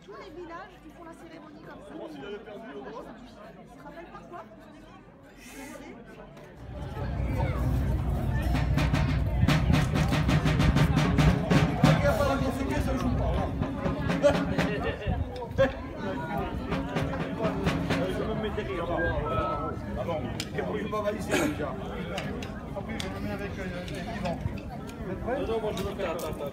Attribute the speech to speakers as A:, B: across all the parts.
A: tous les villages, ils font la cérémonie comme ça. Tu te rappelles pas quoi?
B: Après, je le mets avec Yvan. Vous êtes prêts?
C: Non, moi je veux faire. Attends.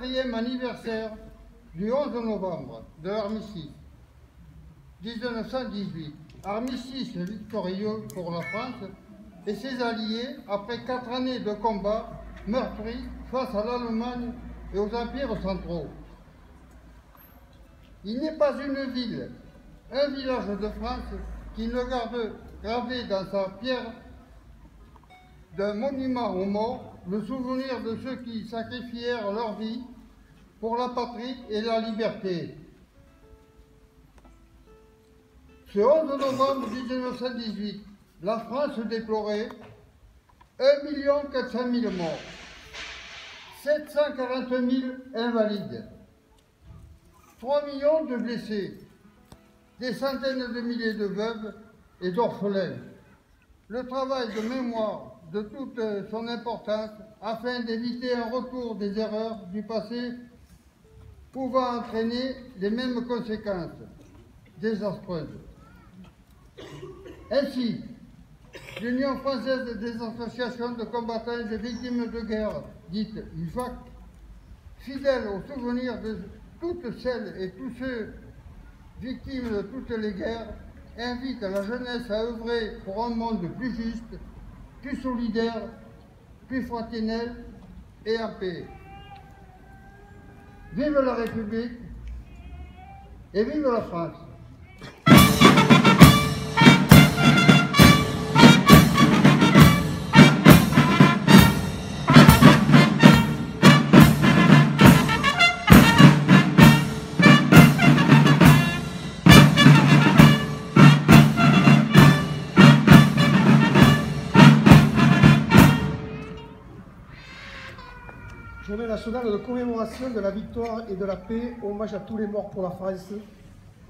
C: 4e anniversaire du 11 novembre de l'armistice 1918. Armistice victorieux pour la France et ses alliés après 4 années de combats meurtris face à l'Allemagne et aux empires centraux. Il n'est pas une ville, un village de France qui ne garde gravé dans sa pierre d'un monument aux morts le souvenir de ceux qui sacrifièrent leur vie pour la patrie et la liberté. Ce 11 novembre 1918, la France déplorait 1 400 000 morts, 740 000 invalides, 3 millions de blessés, des centaines de milliers de veuves et d'orphelins. Le travail de mémoire de toute son importance afin d'éviter un retour des erreurs du passé pouvant entraîner les mêmes conséquences désastreuses. Ainsi, l'Union française des associations de combattants et victimes de guerre, dite UFAC, fidèle au souvenir de toutes celles et tous ceux victimes de toutes les guerres, invite la jeunesse à œuvrer pour un monde plus juste, plus solidaire, plus fraternel et en paix. Vive la République et vive la France!
D: Journée nationale de commémoration de la victoire et de la paix, hommage à tous les morts pour la France,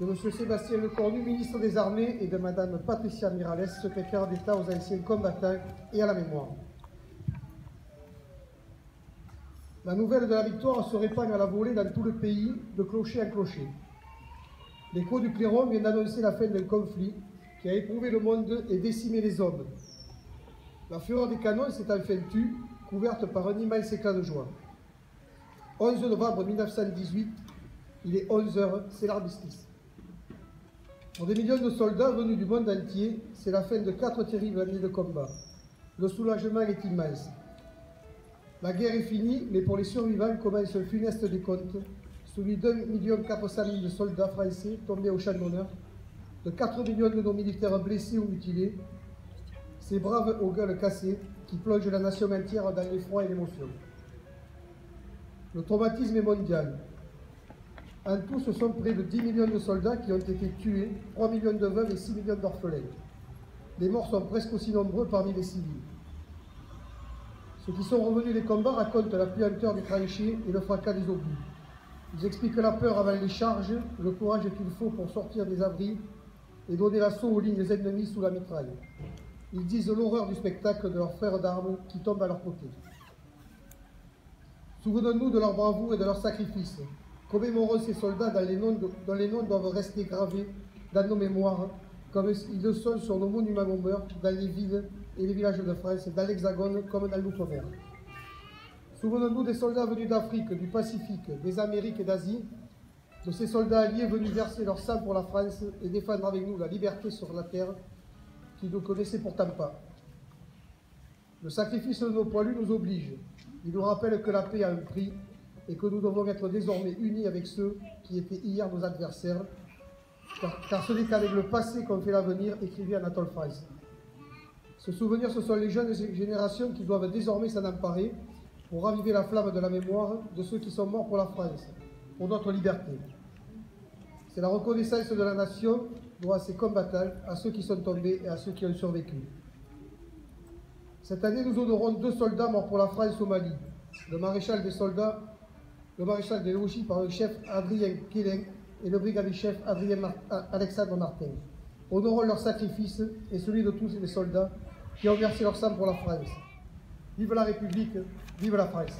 D: de M. Sébastien Lecornu, ministre des Armées, et de Mme Patricia Miralles, secrétaire d'État aux anciens combattants et à la mémoire. La nouvelle de la victoire se répand à la volée dans tout le pays, de clocher en clocher. L'écho du clairon vient d'annoncer la fin d'un conflit qui a éprouvé le monde et décimé les hommes. La fureur des canons s'est enfin tue, couverte par un immense éclat de joie. 11 novembre 1918, il est 11h, c'est l'armistice. Pour des millions de soldats venus du monde entier, c'est la fin de 4 terribles années de combat. Le soulagement est immense. La guerre est finie, mais pour les survivants commence un funeste décompte, celui d'1 400 000 soldats français tombés au champ d'honneur, de 4 millions de nos militaires blessés ou mutilés, ces braves aux gueules cassées qui plongent la nation entière dans l'effroi et l'émotion. Le traumatisme est mondial. En tout, ce sont près de 10 millions de soldats qui ont été tués, 3 millions de veuves et 6 millions d'orphelins. Les morts sont presque aussi nombreux parmi les civils. Ceux qui sont revenus des combats racontent la puanteur des tranchées et le fracas des obus. Ils expliquent la peur avant les charges, le courage qu'il faut pour sortir des abris et donner l'assaut aux lignes ennemies sous la mitraille. Ils disent l'horreur du spectacle de leurs frères d'armes qui tombent à leur côté. Souvenons-nous de leur bravoure et de leur sacrifice. Commémorons ces soldats dont les noms doivent rester gravés dans nos mémoires, comme ils le sont sur nos monuments aux meurtres, dans les villes et les villages de France, dans l'Hexagone comme dans l'Outre-mer. Souvenons-nous des soldats venus d'Afrique, du Pacifique, des Amériques et d'Asie, de ces soldats alliés venus verser leur sang pour la France et défendre avec nous la liberté sur la terre qu'ils ne connaissaient pourtant pas. Le sacrifice de nos poilus nous oblige. Il nous rappelle que la paix a un prix et que nous devons être désormais unis avec ceux qui étaient hier nos adversaires, car ce n'est qu'avec le passé qu'on fait l'avenir, écrivait Anatole France. Ce souvenir, ce sont les jeunes générations qui doivent désormais s'en emparer pour raviver la flamme de la mémoire de ceux qui sont morts pour la France, pour notre liberté. C'est la reconnaissance de la nation doit à ses combattants, à ceux qui sont tombés et à ceux qui ont survécu. Cette année, nous honorons 2 soldats morts pour la France au Mali, le maréchal des soldats, le maréchal des logis par le chef Adrien Quélin et le brigadier chef Alexandre Martin. Honorons leur sacrifice et celui de tous les soldats qui ont versé leur sang pour la France. Vive la République, vive la France!